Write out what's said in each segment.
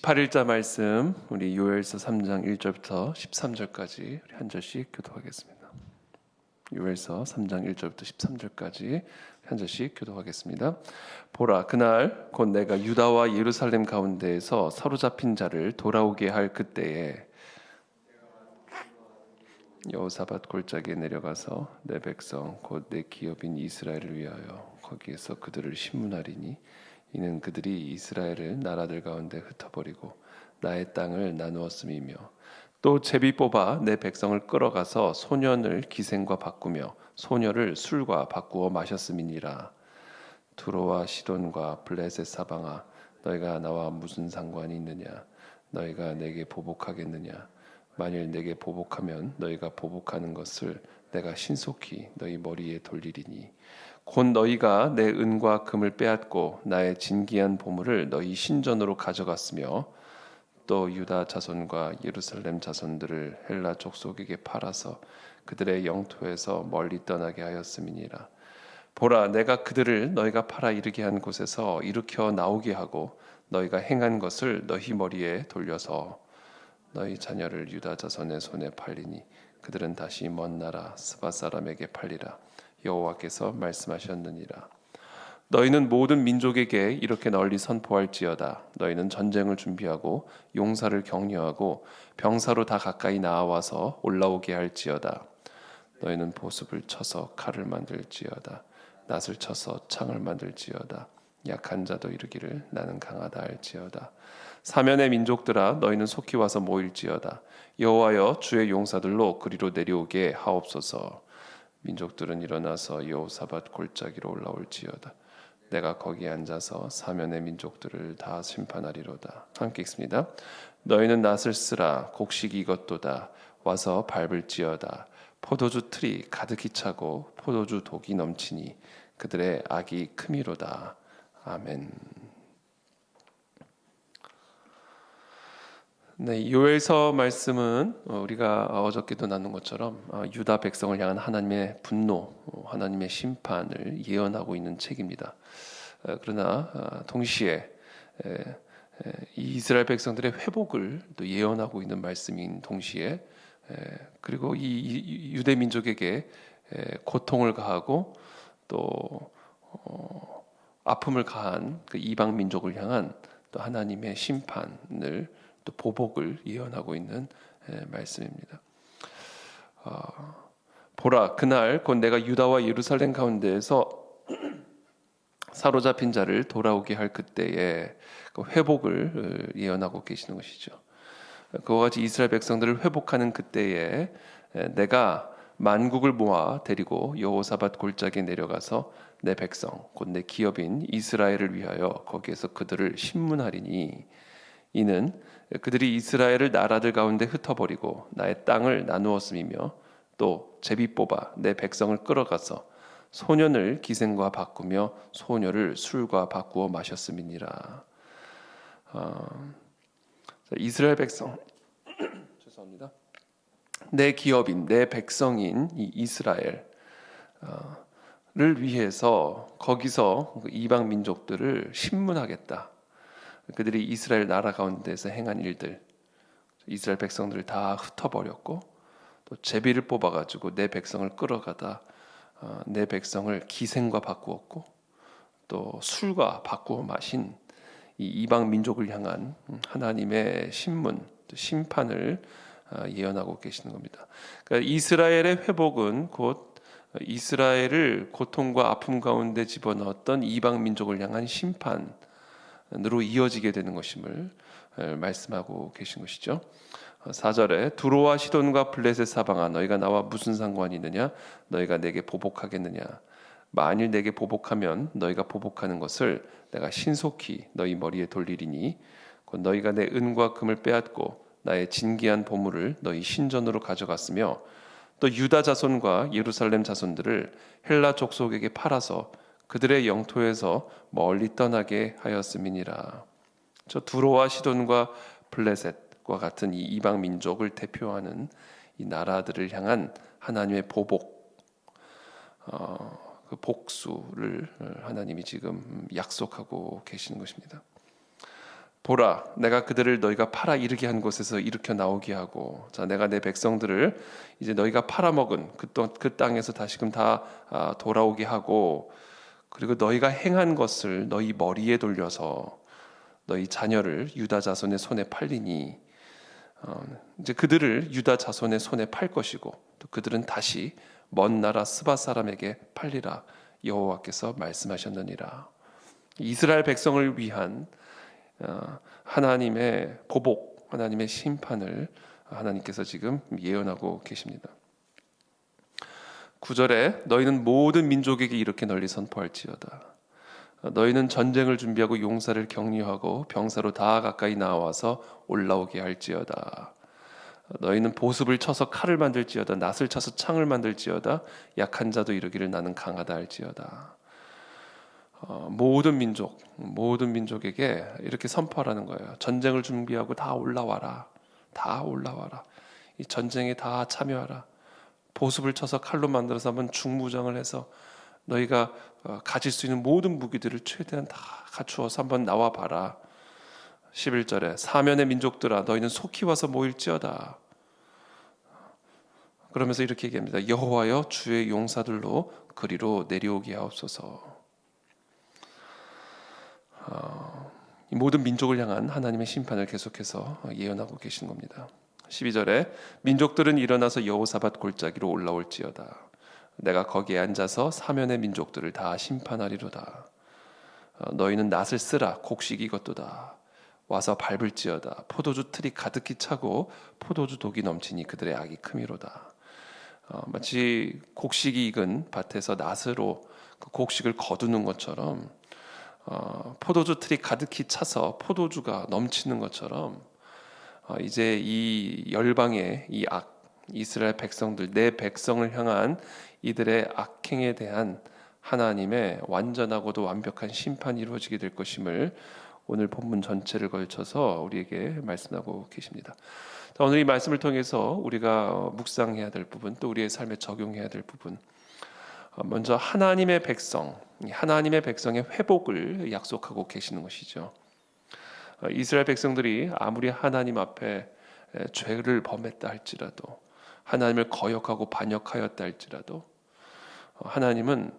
18일자 말씀 우리 요엘서 3장 1절부터 13절까지 우리 한 절씩 교독하겠습니다. 요엘서 3장 1절부터 13절까지 한 절씩 교독하겠습니다. 보라, 그날 곧 내가 유다와 예루살렘 가운데에서 사로잡힌 자를 돌아오게 할 그때에 여호사밧 골짜기에 내려가서 내 백성 곧 내 기업인 이스라엘을 위하여 거기에서 그들을 심문하리니 이는 그들이 이스라엘을 나라들 가운데 흩어버리고 나의 땅을 나누었음이며 또 제비 뽑아 내 백성을 끌어가서 소년을 기생과 바꾸며 소녀를 술과 바꾸어 마셨음이니라. 두로와 시돈과 블레셋 사방아, 너희가 나와 무슨 상관이 있느냐? 너희가 내게 보복하겠느냐? 만일 내게 보복하면 너희가 보복하는 것을 내가 신속히 너희 머리에 돌리리니 곧 너희가 내 은과 금을 빼앗고 나의 진귀한 보물을 너희 신전으로 가져갔으며 또 유다 자손과 예루살렘 자손들을 헬라 족속에게 팔아서 그들의 영토에서 멀리 떠나게 하였음이니라. 보라, 내가 그들을 너희가 팔아 이르게 한 곳에서 일으켜 나오게 하고 너희가 행한 것을 너희 머리에 돌려서 너희 자녀를 유다 자손의 손에 팔리니 그들은 다시 먼 나라 스바 사람에게 팔리라. 여호와께서 말씀하셨느니라. 너희는 모든 민족에게 이렇게 널리 선포할지어다. 너희는 전쟁을 준비하고 용사를 격려하고 병사로 다 가까이 나와서 올라오게 할지어다. 너희는 보습을 쳐서 칼을 만들지어다. 낫을 쳐서 창을 만들지어다. 약한 자도 이르기를 나는 강하다 할지어다. 사면의 민족들아, 너희는 속히 와서 모일지어다. 여호와여, 주의 용사들로 그리로 내려오게 하옵소서. 민족들은 일어나서 여호사밧 골짜기로 올라올지어다. 내가 거기에 앉아서 사면의 민족들을 다 심판하리로다. 함께 읽습니다. 너희는 낫을 쓰라. 곡식이 익었도다. 와서 밟을지어다. 포도주 틀이 가득히 차고 포도주 독이 넘치니 그들의 악이 크미로다. 아멘. 네, 요엘서 말씀은 우리가 어저께도 나눈 것처럼 유다 백성을 향한 하나님의 분노, 하나님의 심판을 예언하고 있는 책입니다. 그러나 동시에 이 이스라엘 백성들의 회복을 또 예언하고 있는 말씀인 동시에 그리고 이 유대 민족에게 고통을 가하고 또 아픔을 가한 그 이방 민족을 향한 또 하나님의 심판을 또 보복을 예언하고 있는 말씀입니다. 보라, 그날 곧 내가 유다와 예루살렘 가운데에서 사로잡힌 자를 돌아오게 할 그때에 그 회복을 예언하고 계시는 것이죠. 그와 같이 이스라엘 백성들을 회복하는 그때에 내가 만국을 모아 데리고 여호사밧 골짜기에 내려가서 내 백성 곧 내 기업인 이스라엘을 위하여 거기에서 그들을 심문하리니 이는 그들이 이스라엘을 나라들 가운데 흩어버리고 나의 땅을 나누었음이며 또 제비 뽑아 내 백성을 끌어가서 소년을 기생과 바꾸며 소녀를 술과 바꾸어 마셨음이니라. 이스라엘 백성 죄송합니다. 내 기업인 내 백성인 이 이스라엘을 위해서 거기서 이방 민족들을 심문하겠다. 그들이 이스라엘 나라 가운데서 행한 일들, 이스라엘 백성들을 다 흩어버렸고 또 제비를 뽑아가지고 내 백성을 끌어가다 내 백성을 기생과 바꾸었고 또 술과 바꾸어 마신 이 이방 민족을 향한 하나님의 신문, 심판을 예언하고 계시는 겁니다. 그러니까 이스라엘의 회복은 곧 이스라엘을 고통과 아픔 가운데 집어넣었던 이방 민족을 향한 심판으로 이어지게 되는 것임을 말씀하고 계신 것이죠. 4절에 두로와 시돈과 블레셋 사방아, 너희가 나와 무슨 상관이 있느냐? 너희가 내게 보복하겠느냐? 만일 내게 보복하면 너희가 보복하는 것을 내가 신속히 너희 머리에 돌리리니 곧 너희가 내 은과 금을 빼앗고 나의 진귀한 보물을 너희 신전으로 가져갔으며 또 유다 자손과 예루살렘 자손들을 헬라 족속에게 팔아서 그들의 영토에서 멀리 떠나게 하였음이니라. 저 두로와 시돈과 블레셋과 같은 이 이방 민족을 대표하는 이 나라들을 향한 하나님의 보복, 그 복수를 하나님이 지금 약속하고 계시는 것입니다. 보라, 내가 그들을 너희가 팔아 이르게 한 곳에서 일으켜 나오게 하고, 자, 내가 내 백성들을 이제 너희가 팔아먹은 그 땅에서 다시금 다 돌아오게 하고, 그리고 너희가 행한 것을 너희 머리에 돌려서 너희 자녀를 유다 자손의 손에 팔리니, 이제 그들을 유다 자손의 손에 팔 것이고, 또 그들은 다시 먼 나라 스바 사람에게 팔리라 여호와께서 말씀하셨느니라. 이스라엘 백성을 위한 하나님의 보복, 하나님의 심판을 하나님께서 지금 예언하고 계십니다. 9절에 너희는 모든 민족에게 이렇게 널리 선포할지어다. 너희는 전쟁을 준비하고 용사를 격려하고 병사로 다 가까이 나와서 올라오게 할지어다. 너희는 보습을 쳐서 칼을 만들지어다. 낫을 쳐서 창을 만들지어다. 약한 자도 이르기를 나는 강하다 할지어다. 모든 민족에게 이렇게 선포하라는 거예요. 전쟁을 준비하고 다 올라와라. 다 올라와라. 이 전쟁에 다 참여하라. 보습을 쳐서 칼로 만들어서 한번 중무장을 해서 너희가 가질 수 있는 모든 무기들을 최대한 다 갖추어서 한번 나와 봐라. 11절에 사면의 민족들아 너희는 속히 와서 모일지어다. 그러면서 이렇게 얘기합니다. 여호와여 주의 용사들로 그리로 내려오게 하옵소서. 이 모든 민족을 향한 하나님의 심판을 계속해서 예언하고 계신 겁니다. 12절에 민족들은 일어나서 여호사밧 골짜기로 올라올지어다. 내가 거기에 앉아서 사면의 민족들을 다 심판하리로다. 너희는 낫을 쓰라 곡식 익었도다. 와서 밟을지어다. 포도주 틀이 가득히 차고 포도주 독이 넘치니 그들의 악이 크미로다. 마치 곡식이 익은 밭에서 낫으로 그 곡식을 거두는 것처럼 포도주 틀이 가득히 차서 포도주가 넘치는 것처럼 이제 이 열방의 이 이스라엘 백성들, 내 백성을 향한 이들의 악행에 대한 하나님의 완전하고도 완벽한 심판이 이루어지게 될 것임을 오늘 본문 전체를 걸쳐서 우리에게 말씀하고 계십니다. 자, 오늘 이 말씀을 통해서 우리가 묵상해야 될 부분, 또 우리의 삶에 적용해야 될 부분, 먼저 하나님의 백성의 회복을 약속하고 계시는 것이죠. 이스라엘 백성들이 아무리 하나님 앞에 죄를 범했다 할지라도, 하나님을 거역하고 반역하였다 할지라도 하나님은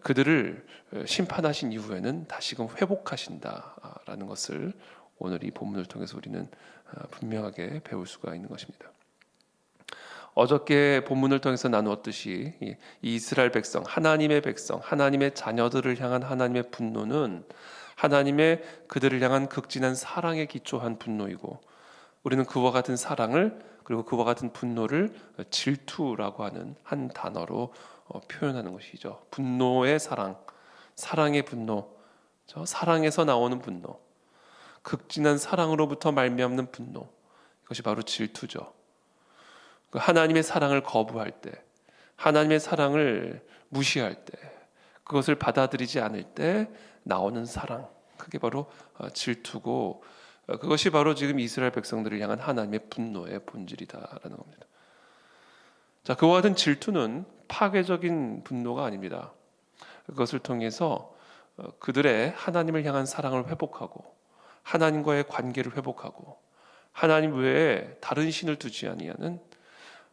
그들을 심판하신 이후에는 다시금 회복하신다라는 것을 오늘 이 본문을 통해서 우리는 분명하게 배울 수가 있는 것입니다. 어저께 본문을 통해서 나누었듯이 이 이스라엘 백성, 하나님의 백성, 하나님의 자녀들을 향한 하나님의 분노는 하나님의 그들을 향한 극진한 사랑에 기초한 분노이고, 우리는 그와 같은 사랑을, 그리고 그와 같은 분노를 질투라고 하는 한 단어로 표현하는 것이죠. 분노의 사랑, 사랑의 분노, 사랑에서 나오는 분노, 극진한 사랑으로부터 말미암는 분노, 이것이 바로 질투죠. 하나님의 사랑을 거부할 때, 하나님의 사랑을 무시할 때, 그것을 받아들이지 않을 때 나오는 사랑, 그게 바로 질투고, 그것이 바로 지금 이스라엘 백성들을 향한 하나님의 분노의 본질이다라는 겁니다. 자, 그와 같은 질투는 파괴적인 분노가 아닙니다. 그것을 통해서 그들의 하나님을 향한 사랑을 회복하고, 하나님과의 관계를 회복하고, 하나님 외에 다른 신을 두지 아니하는,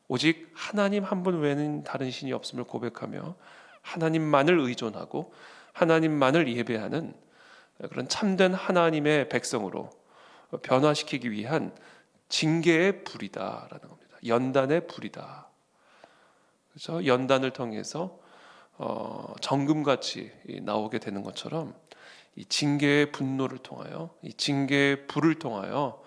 오직 하나님 한 분 외에는 다른 신이 없음을 고백하며 하나님만을 의존하고 하나님만을 예배하는 그런 참된 하나님의 백성으로 변화시키기 위한 징계의 불이다라는 겁니다. 연단의 불이다. 그래서 연단을 통해서 정금같이 나오게 되는 것처럼 이 징계의 분노를 통하여, 이 징계의 불을 통하여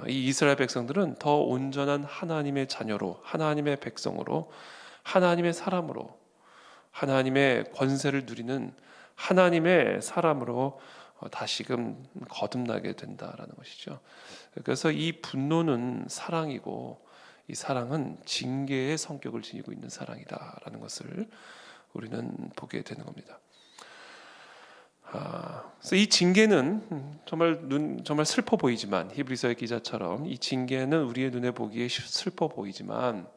이 이스라엘 백성들은 더 온전한 하나님의 자녀로, 하나님의 백성으로, 하나님의 사람으로, 하나님의 권세를 누리는 하나님의 사람으로 다시금 거듭나게 된다라는 것이죠. 그래서 이 분노는 사랑이고, 이 사랑은 징계의 성격을 지니고 있는 사랑이다라는 것을 우리는 보게 되는 겁니다. 그래서 이 징계는 정말 슬퍼 보이지만, 히브리서의 기자처럼 이 징계는 우리의 눈에 보기에 슬퍼 보이지만,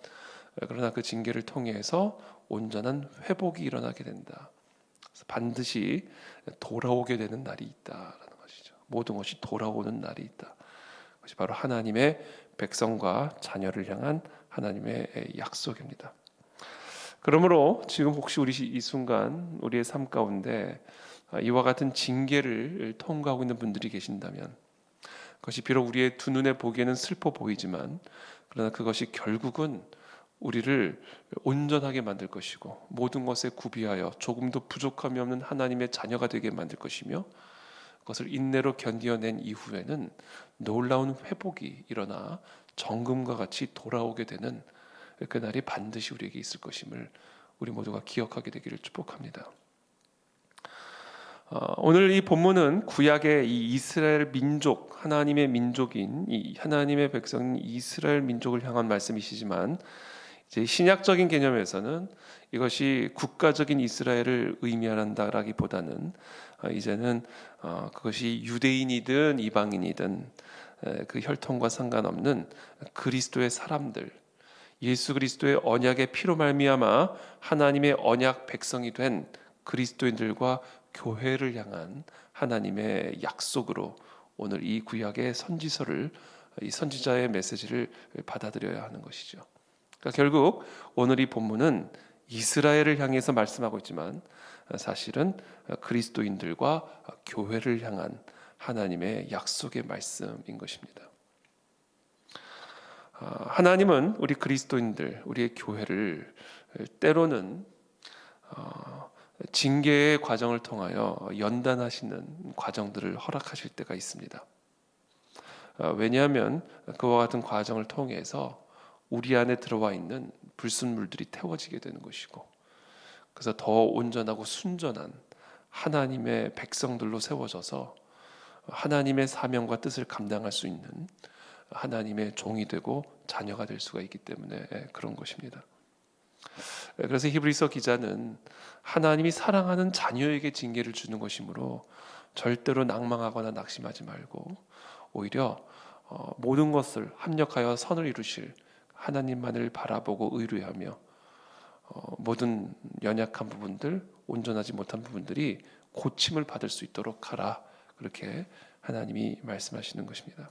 그러나 그 징계를 통해서 온전한 회복이 일어나게 된다. 그래서 반드시 돌아오게 되는 날이 있다라는 것이죠. 모든 것이 돌아오는 날이 있다. 그것이 바로 하나님의 백성과 자녀를 향한 하나님의 약속입니다. 그러므로 지금 혹시 우리 이 순간 우리의 삶 가운데 이와 같은 징계를 통과하고 있는 분들이 계신다면, 그것이 비록 우리의 두 눈에 보기에는 슬퍼 보이지만 그러나 그것이 결국은 우리를 온전하게 만들 것이고 모든 것에 구비하여 조금도 부족함이 없는 하나님의 자녀가 되게 만들 것이며, 그것을 인내로 견디어낸 이후에는 놀라운 회복이 일어나 정금과 같이 돌아오게 되는 그날이 반드시 우리에게 있을 것임을 우리 모두가 기억하게 되기를 축복합니다. 오늘 이 본문은 구약의 이 이스라엘 민족, 하나님의 민족인 이 하나님의 백성인 이스라엘 민족을 향한 말씀이시지만, 이제 신약적인 개념에서는 이것이 국가적인 이스라엘을 의미한다라기보다는 이제는 그것이 유대인이든 이방인이든 그 혈통과 상관없는 그리스도의 사람들, 예수 그리스도의 언약의 피로 말미암아 하나님의 언약 백성이 된 그리스도인들과 교회를 향한 하나님의 약속으로 오늘 이 구약의 선지서를, 이 선지자의 메시지를 받아들여야 하는 것이죠. 그러니까 결국 오늘 이 본문은 이스라엘을 향해서 말씀하고 있지만 사실은 그리스도인들과 교회를 향한 하나님의 약속의 말씀인 것입니다. 하나님은 우리 그리스도인들, 우리의 교회를 때로는 징계의 과정을 통하여 연단하시는 과정들을 허락하실 때가 있습니다. 왜냐하면 그와 같은 과정을 통해서 우리 안에 들어와 있는 불순물들이 태워지게 되는 것이고, 그래서 더 온전하고 순전한 하나님의 백성들로 세워져서 하나님의 사명과 뜻을 감당할 수 있는 하나님의 종이 되고 자녀가 될 수가 있기 때문에 그런 것입니다. 그래서 히브리서 기자는 하나님이 사랑하는 자녀에게 징계를 주는 것이므로 절대로 낭망하거나 낙심하지 말고 오히려 모든 것을 합력하여 선을 이루실 하나님만을 바라보고 의뢰하며 모든 연약한 부분들, 온전하지 못한 부분들이 고침을 받을 수 있도록 하라, 그렇게 하나님이 말씀하시는 것입니다.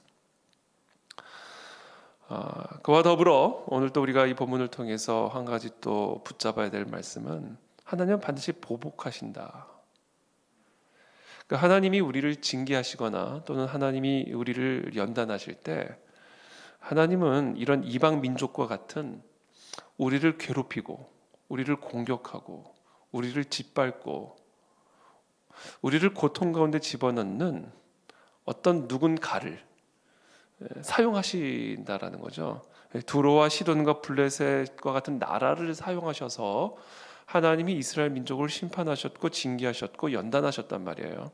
그와 더불어 오늘 또 우리가 이 본문을 통해서 한 가지 또 붙잡아야 될 말씀은, 하나님은 반드시 보복하신다. 그러니까 하나님이 우리를 징계하시거나 또는 하나님이 우리를 연단하실 때 하나님은 이런 이방 민족과 같은 우리를 괴롭히고 우리를 공격하고 우리를 짓밟고 우리를 고통 가운데 집어넣는 어떤 누군가를 사용하신다라는 거죠. 두로와 시돈과 블레셋과 같은 나라를 사용하셔서 하나님이 이스라엘 민족을 심판하셨고 징계하셨고 연단하셨단 말이에요.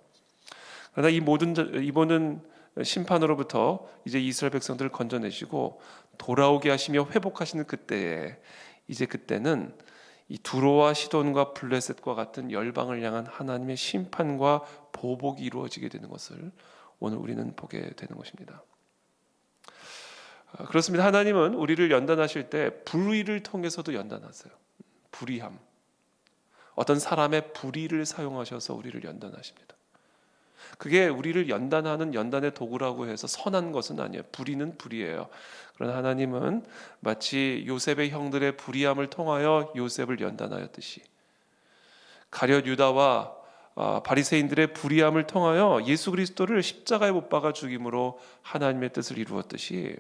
그러나 이 모든 심판으로부터 이제 이스라엘 백성들을 건져내시고 돌아오게 하시며 회복하시는 그때에, 이제 그때는 이 두로와 시돈과 블레셋과 같은 열방을 향한 하나님의 심판과 보복이 이루어지게 되는 것을 오늘 우리는 보게 되는 것입니다. 그렇습니다. 하나님은 우리를 연단하실 때 불의를 통해서도 연단하세요. 불의함, 어떤 사람의 불의를 사용하셔서 우리를 연단하십니다. 그게 우리를 연단하는 연단의 도구라고 해서 선한 것은 아니에요. 불의는 불의예요. 그러나 하나님은 마치 요셉의 형들의 불의함을 통하여 요셉을 연단하였듯이, 가룟 유다와 바리새인들의 불의함을 통하여 예수 그리스도를 십자가에 못 박아 죽임으로 하나님의 뜻을 이루었듯이,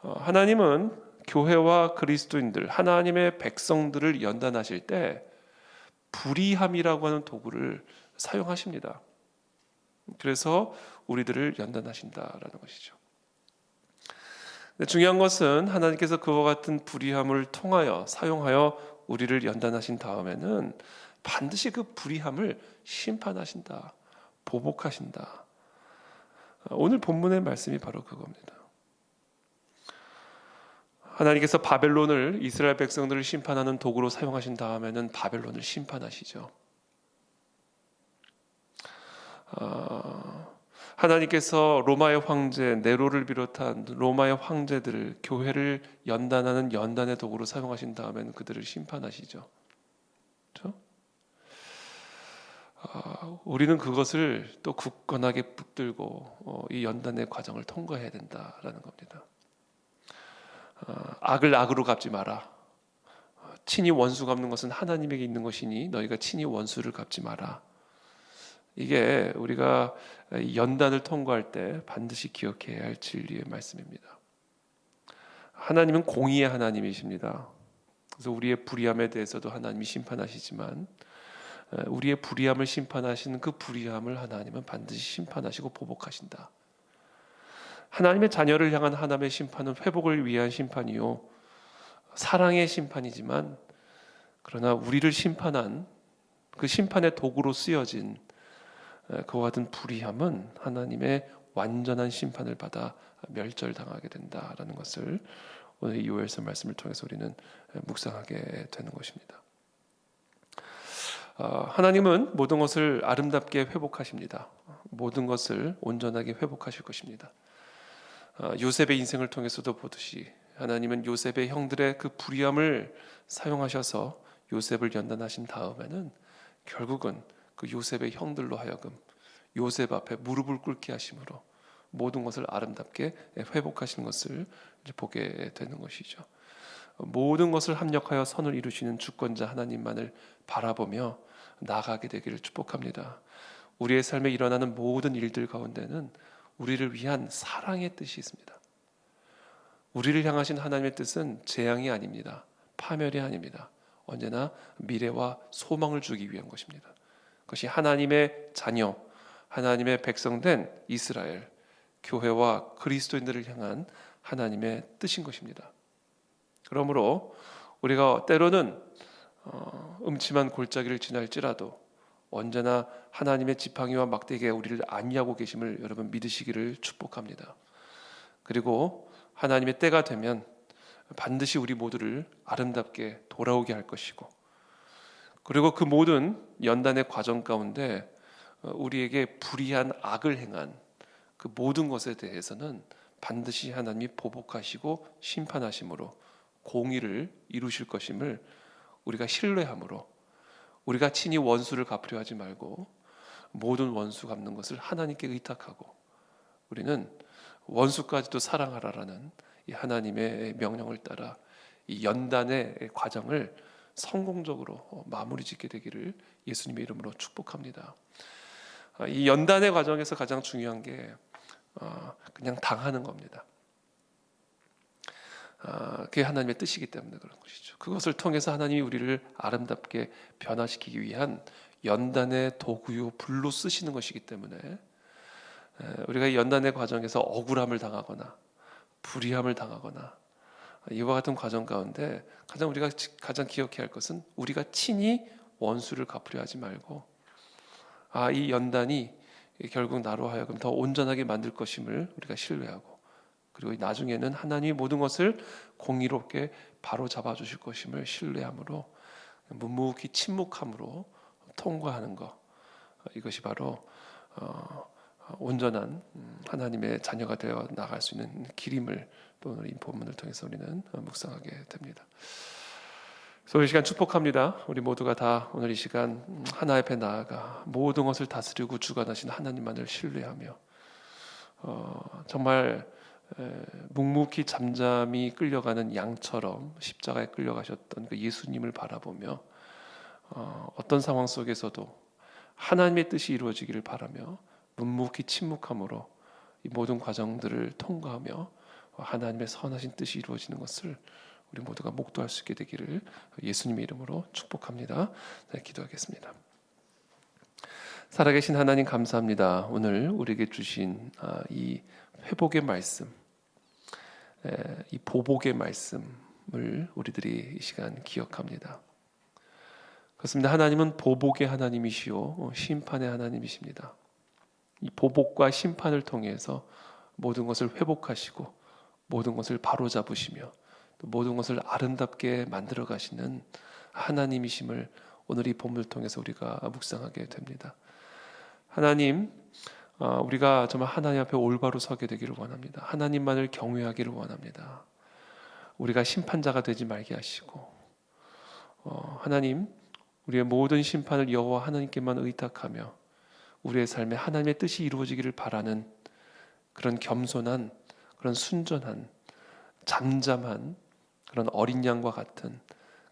하나님은 교회와 그리스도인들, 하나님의 백성들을 연단하실 때 불의함이라고 하는 도구를 사용하십니다. 그래서 우리들을 연단하신다라는 것이죠. 근데 중요한 것은 하나님께서 그와 같은 불의함을 통하여 사용하여 우리를 연단하신 다음에는 반드시 그 불의함을 심판하신다, 보복하신다. 오늘 본문의 말씀이 바로 그겁니다. 하나님께서 바벨론을, 이스라엘 백성들을 심판하는 도구로 사용하신 다음에는 바벨론을 심판하시죠. 하나님께서 로마의 황제 네로를 비롯한 로마의 황제들을, 교회를 연단하는 연단의 도구로 사용하신 다음에는 그들을 심판하시죠. 그렇죠? 우리는 그것을 또 굳건하게 붙들고 이 연단의 과정을 통과해야 된다라는 겁니다. 악을 악으로 갚지 마라. 친히 원수 갚는 것은 하나님에게 있는 것이니 너희가 친히 원수를 갚지 마라. 이게 우리가 연단을 통과할 때 반드시 기억해야 할 진리의 말씀입니다. 하나님은 공의의 하나님이십니다. 그래서 우리의 불의함에 대해서도 하나님이 심판하시지만 우리의 불의함을 심판하시는 그 불의함을 하나님은 반드시 심판하시고 보복하신다. 하나님의 자녀를 향한 하나님의 심판은 회복을 위한 심판이요 사랑의 심판이지만 그러나 우리를 심판한 그 심판의 도구로 쓰여진 그와 같은 불의함은 하나님의 완전한 심판을 받아 멸절당하게 된다라는 것을 오늘 이 요엘서 말씀을 통해서 우리는 묵상하게 되는 것입니다. 하나님은 모든 것을 아름답게 회복하십니다. 모든 것을 온전하게 회복하실 것입니다. 요셉의 인생을 통해서도 보듯이 하나님은 요셉의 형들의 그 불의함을 사용하셔서 요셉을 연단하신 다음에는 결국은 그 요셉의 형들로 하여금 요셉 앞에 무릎을 꿇게 하심으로 모든 것을 아름답게 회복하시는 것을 이제 보게 되는 것이죠. 모든 것을 합력하여 선을 이루시는 주권자 하나님만을 바라보며 나아가게 되기를 축복합니다. 우리의 삶에 일어나는 모든 일들 가운데는 우리를 위한 사랑의 뜻이 있습니다. 우리를 향하신 하나님의 뜻은 재앙이 아닙니다. 파멸이 아닙니다. 언제나 미래와 소망을 주기 위한 것입니다. 그것이 하나님의 자녀, 하나님의 백성된 이스라엘, 교회와 그리스도인들을 향한 하나님의 뜻인 것입니다. 그러므로 우리가 때로는 음침한 골짜기를 지날지라도 언제나 하나님의 지팡이와 막대기가 우리를 안위하고 계심을 여러분 믿으시기를 축복합니다. 그리고 하나님의 때가 되면 반드시 우리 모두를 아름답게 돌아오게 할 것이고 그리고 그 모든 연단의 과정 가운데 우리에게 불의한 악을 행한 그 모든 것에 대해서는 반드시 하나님이 보복하시고 심판하심으로 공의를 이루실 것임을 우리가 신뢰함으로 우리가 친히 원수를 갚으려 하지 말고 모든 원수 갚는 것을 하나님께 의탁하고 우리는 원수까지도 사랑하라라는 이 하나님의 명령을 따라 이 연단의 과정을 성공적으로 마무리 짓게 되기를 예수님의 이름으로 축복합니다. 이 연단의 과정에서 가장 중요한 게 그냥 당하는 겁니다. 그게 하나님의 뜻이기 때문에 그런 것이죠. 그것을 통해서 하나님이 우리를 아름답게 변화시키기 위한 연단의 도구요 불로 쓰시는 것이기 때문에 우리가 이 연단의 과정에서 억울함을 당하거나 불의함을 당하거나 이와 같은 과정 가운데 우리가 가장 기억해야 할 것은 우리가 친히 원수를 갚으려 하지 말고 이 연단이 결국 나로 하여금 더 온전하게 만들 것임을 우리가 신뢰하고 그리고 나중에는 하나님이 모든 것을 공의롭게 바로 잡아주실 것임을 신뢰함으로 묵묵히 침묵함으로 통과하는 것 이것이 바로 온전한 하나님의 자녀가 되어 나갈 수 있는 길임을 또 오늘 이 본문을 통해서 우리는 묵상하게 됩니다. 그래서 이 시간 축복합니다. 우리 모두가 다 오늘 이 시간 하나 앞에 나아가 모든 것을 다스리고 주관하신 하나님만을 신뢰하며 정말 묵묵히 잠잠히 끌려가는 양처럼 십자가에 끌려가셨던 그 예수님을 바라보며 어떤 상황 속에서도 하나님의 뜻이 이루어지기를 바라며 묵묵히 침묵함으로 이 모든 과정들을 통과하며 하나님의 선하신 뜻이 이루어지는 것을 우리 모두가 목도할 수 있게 되기를 예수님의 이름으로 축복합니다. 네, 기도하겠습니다. 살아계신 하나님 감사합니다. 오늘 우리에게 주신 이 회복의 말씀, 이 보복의 말씀을 우리들이 이 시간 기억합니다. 그렇습니다. 하나님은 보복의 하나님이시요 심판의 하나님이십니다. 이 보복과 심판을 통해서 모든 것을 회복하시고 모든 것을 바로잡으시며 또 모든 것을 아름답게 만들어 가시는 하나님이심을 오늘 이 본문을 통해서 우리가 묵상하게 됩니다. 하나님, 우리가 정말 하나님 앞에 올바로 서게 되기를 원합니다. 하나님만을 경외하기를 원합니다. 우리가 심판자가 되지 말게 하시고 하나님, 우리의 모든 심판을 여호와 하나님께만 의탁하며 우리의 삶에 하나님의 뜻이 이루어지기를 바라는 그런 겸손한, 그런 순전한, 잠잠한 그런 어린 양과 같은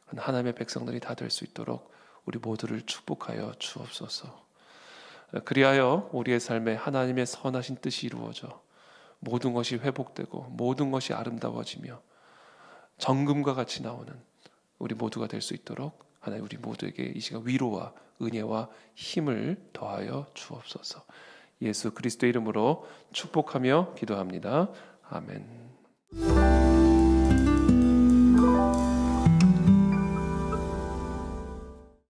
그런 하나님의 백성들이 다 될 수 있도록 우리 모두를 축복하여 주옵소서. 그리하여 우리의 삶에 하나님의 선하신 뜻이 이루어져 모든 것이 회복되고 모든 것이 아름다워지며 정금과 같이 나오는 우리 모두가 될 수 있도록 하나님 우리 모두에게 이 시간 위로와 은혜와 힘을 더하여 주옵소서. 예수 그리스도의 이름으로 축복하며 기도합니다. 아멘.